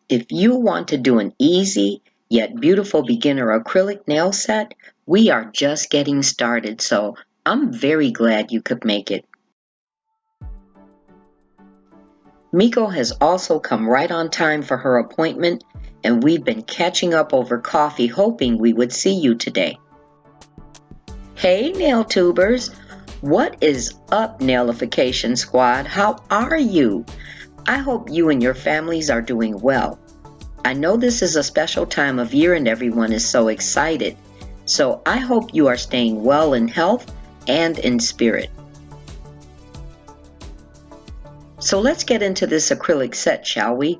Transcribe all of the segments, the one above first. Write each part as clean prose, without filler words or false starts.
If you want to do an easy yet beautiful beginner acrylic nail set, we are just getting started, so I'm very glad you could make it. Miko has also come right on time for her appointment, and we've been catching up over coffee hoping we would see you today. Hey NailTubers! What is up, Nailification Squad? How are you? I hope you and your families are doing well. I know this is a special time of year and everyone is so excited, so I hope you are staying well in health and in spirit. So let's get into this acrylic set, shall we?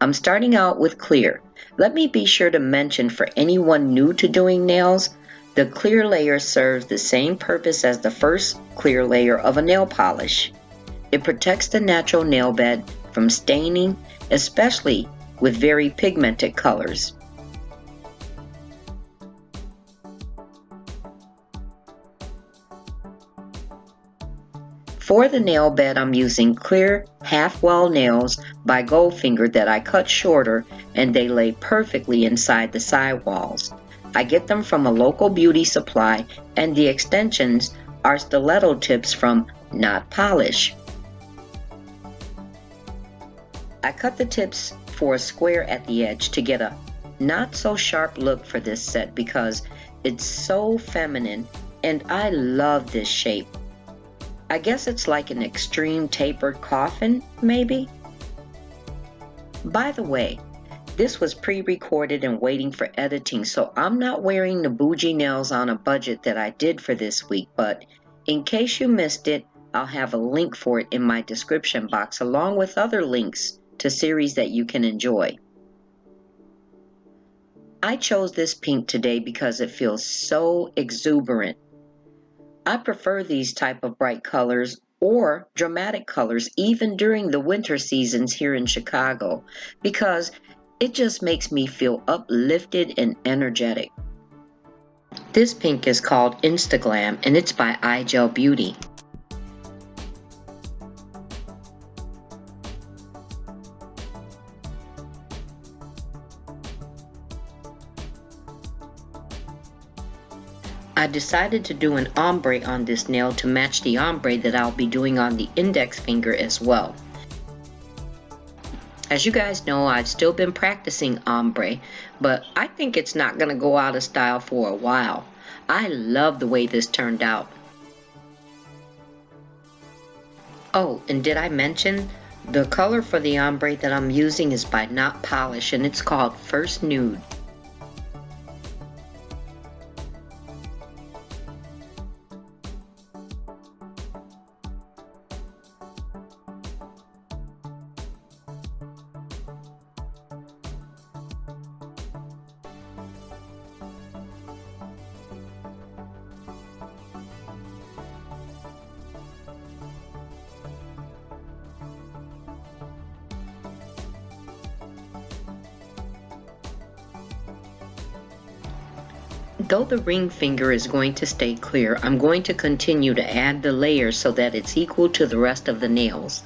I'm starting out with clear. Let me be sure to mention for anyone new to doing nails, the clear layer serves the same purpose as the first clear layer of a nail polish. It protects the natural nail bed from staining, especially with very pigmented colors. For the nail bed, I'm using clear half-well nails by Goldfinger that I cut shorter, and they lay perfectly inside the sidewalls. I get them from a local beauty supply, and the extensions are stiletto tips from NotPolish. I cut the tips for a square at the edge to get a not so sharp look for this set because it's so feminine, and I love this shape. I guess it's like an extreme tapered coffin, maybe? By the way, this was pre-recorded and waiting for editing, so I'm not wearing the Boujee nails on a budget that I did for this week, but in case you missed it, I'll have a link for it in my description box along with other links to series that you can enjoy. I chose this pink today because it feels so exuberant. I prefer these type of bright colors or dramatic colors even during the winter seasons here in Chicago because it just makes me feel uplifted and energetic. This pink is called Insta Glam and it's by iGel Beauty. I decided to do an ombre on this nail to match the ombre that I'll be doing on the index finger as well. As you guys know, I've still been practicing ombre, but I think it's not going to go out of style for a while. I love the way this turned out. Oh, and did I mention the color for the ombre that I'm using is by NotPolish and it's called First Nude. Though the ring finger is going to stay clear, I'm going to continue to add the layers so that it's equal to the rest of the nails.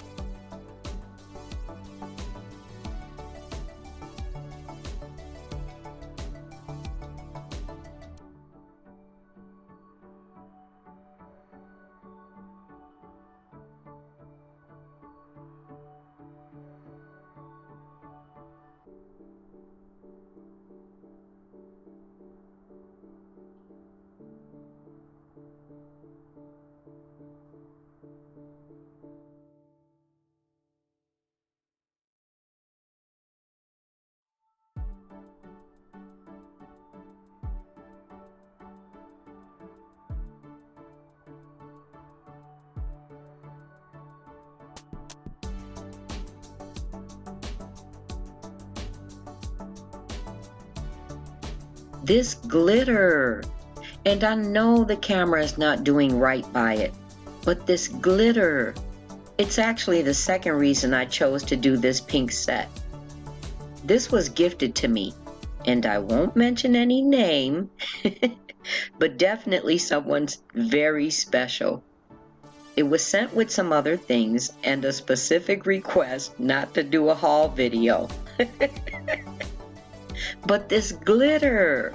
This glitter! And I know the camera is not doing right by it, but this glitter! It's actually the second reason I chose to do this pink set. This was gifted to me, and I won't mention any name, but definitely someone's very special. It was sent with some other things and a specific request not to do a haul video. But this glitter,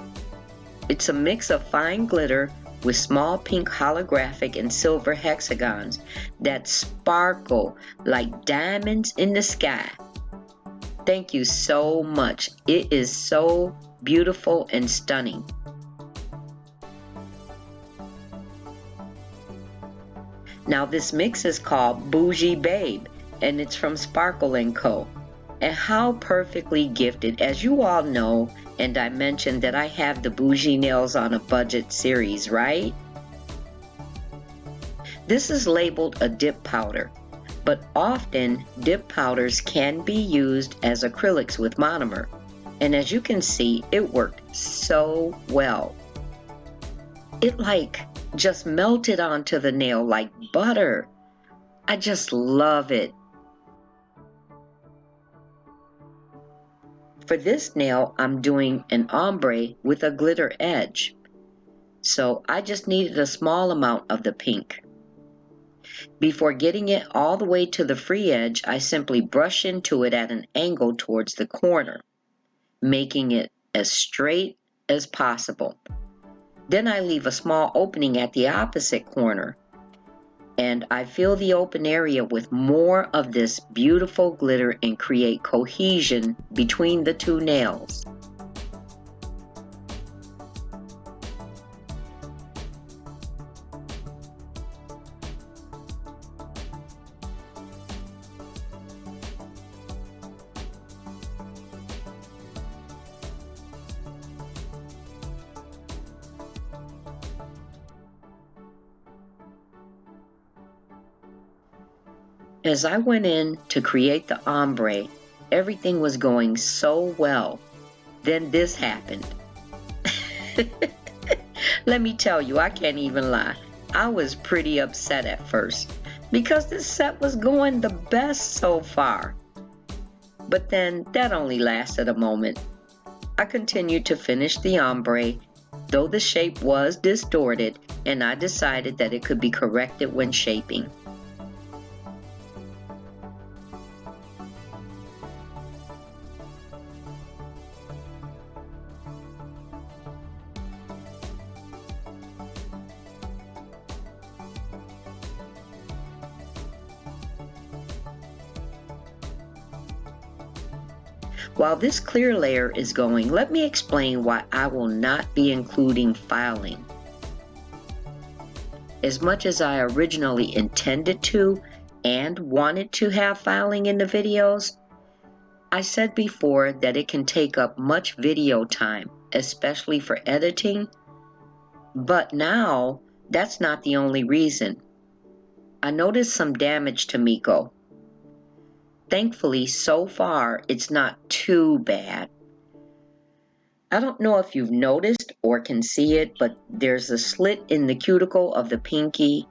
it's a mix of fine glitter with small pink holographic and silver hexagons that sparkle like diamonds in the sky. Thank you so much. It is so beautiful and stunning. Now this mix is called Boujee Babe, and it's from Sparkle & Co. And how perfectly gifted, as you all know, and I mentioned that I have the Boujee Nails on a Budget series, right? This is labeled a dip powder, but often dip powders can be used as acrylics with monomer. And as you can see, it worked so well. It like just melted onto the nail like butter. I just love it. For this nail, I'm doing an ombre with a glitter edge. So I just needed a small amount of the pink. Before getting it all the way to the free edge, I simply brush into it at an angle towards the corner, making it as straight as possible. Then I leave a small opening at the opposite corner, and I fill the open area with more of this beautiful glitter and create cohesion between the two nails. As I went in to create the ombre, everything was going so well. Then this happened. Let me tell you, I can't even lie. I was pretty upset at first because this set was going the best so far. But then that only lasted a moment. I continued to finish the ombre, though the shape was distorted, and I decided that it could be corrected when shaping. While this clear layer is going, let me explain why I will not be including filing. As much as I originally intended to and wanted to have filing in the videos, I said before that it can take up much video time, especially for editing, but now that's not the only reason. I noticed some damage to Miko. Thankfully, so far, it's not too bad. I don't know if you've noticed or can see it, but there's a slit in the cuticle of the pinky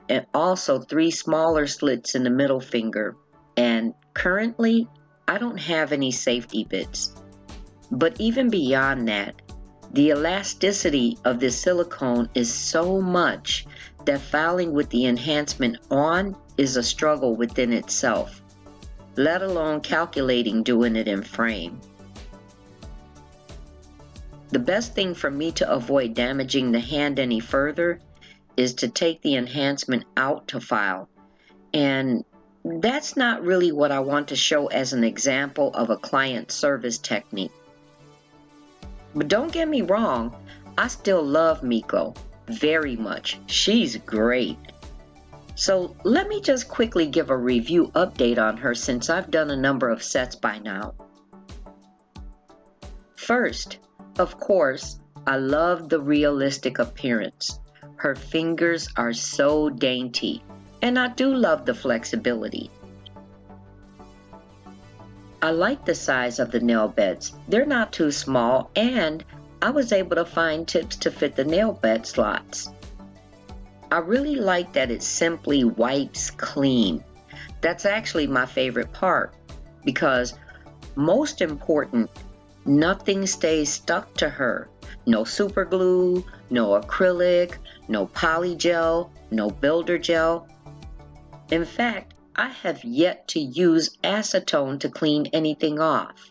and also 3 smaller slits in the middle finger. And currently, I don't have any safety bits. But even beyond that, the elasticity of this silicone is so much that filing with the enhancement on is a struggle within itself, let alone calculating doing it in frame. The best thing for me to avoid damaging the hand any further is to take the enhancement out to file. And that's not really what I want to show as an example of a client service technique. But don't get me wrong, I still love Miko very much. She's great. So let me just quickly give a review update on her since I've done a number of sets by now. First, of course, I love the realistic appearance. Her fingers are so dainty, and I do love the flexibility. I like the size of the nail beds. They're not too small, and I was able to find tips to fit the nail bed slots. I really like that it simply wipes clean. That's actually my favorite part because, most important, nothing stays stuck to her. No super glue, no acrylic, no polygel, no builder gel. In fact, I have yet to use acetone to clean anything off.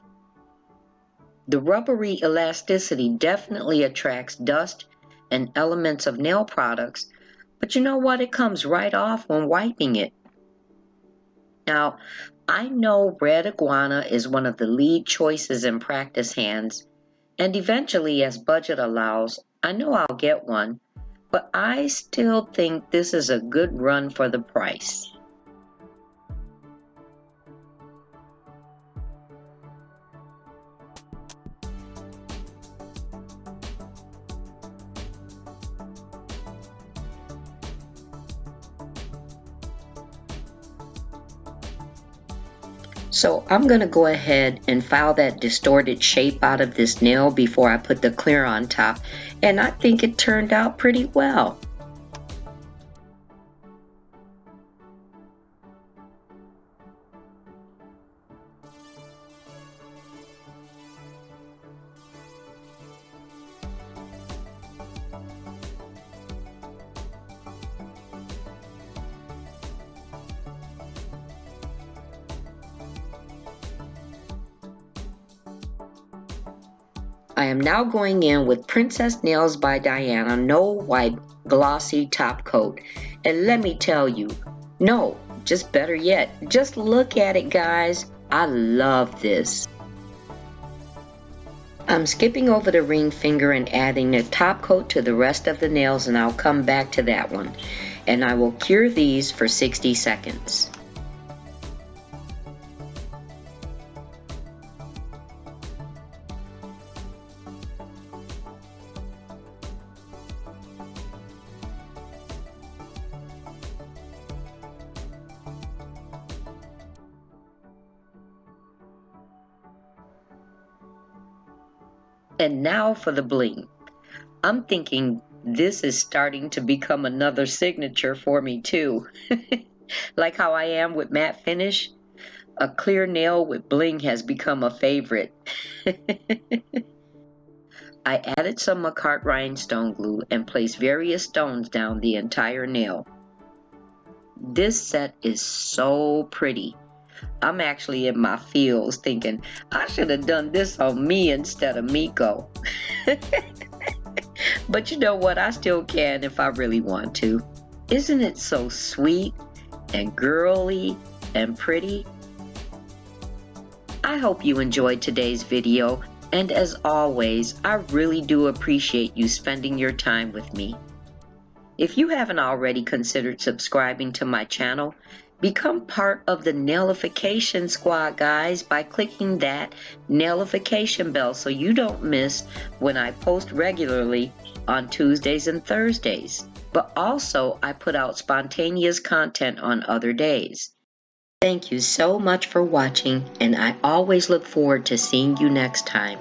The rubbery elasticity definitely attracts dust and elements of nail products, but you know what? It comes right off when wiping it. Now, I know red iguana is one of the lead choices in practice hands, and eventually, as budget allows, I know I'll get one, but I still think this is a good run for the price. So I'm going to go ahead and file that distorted shape out of this nail before I put the clear on top, and I think it turned out pretty well. I am now going in with Princess Nails by Diana No Wipe Glossy Top Coat. And let me tell you, no, just better yet, just look at it, guys. I love this. I'm skipping over the ring finger and adding the top coat to the rest of the nails, and I'll come back to that one. And I will cure these for 60 seconds. And now for the bling. I'm thinking this is starting to become another signature for me too. Like how I am with matte finish, a clear nail with bling has become a favorite. I added some Makartt rhinestone glue and placed various stones down the entire nail. This set is so pretty. I'm actually in my feels thinking I should have done this on me instead of Miko. But you know what? I still can if I really want to. Isn't it so sweet and girly and pretty? I hope you enjoyed today's video, and as always, I really do appreciate you spending your time with me. If you haven't already considered subscribing to my channel, become part of the Nailification Squad, guys, by clicking that Nailification bell so you don't miss when I post regularly on Tuesdays and Thursdays. But also, I put out spontaneous content on other days. Thank you so much for watching, and I always look forward to seeing you next time.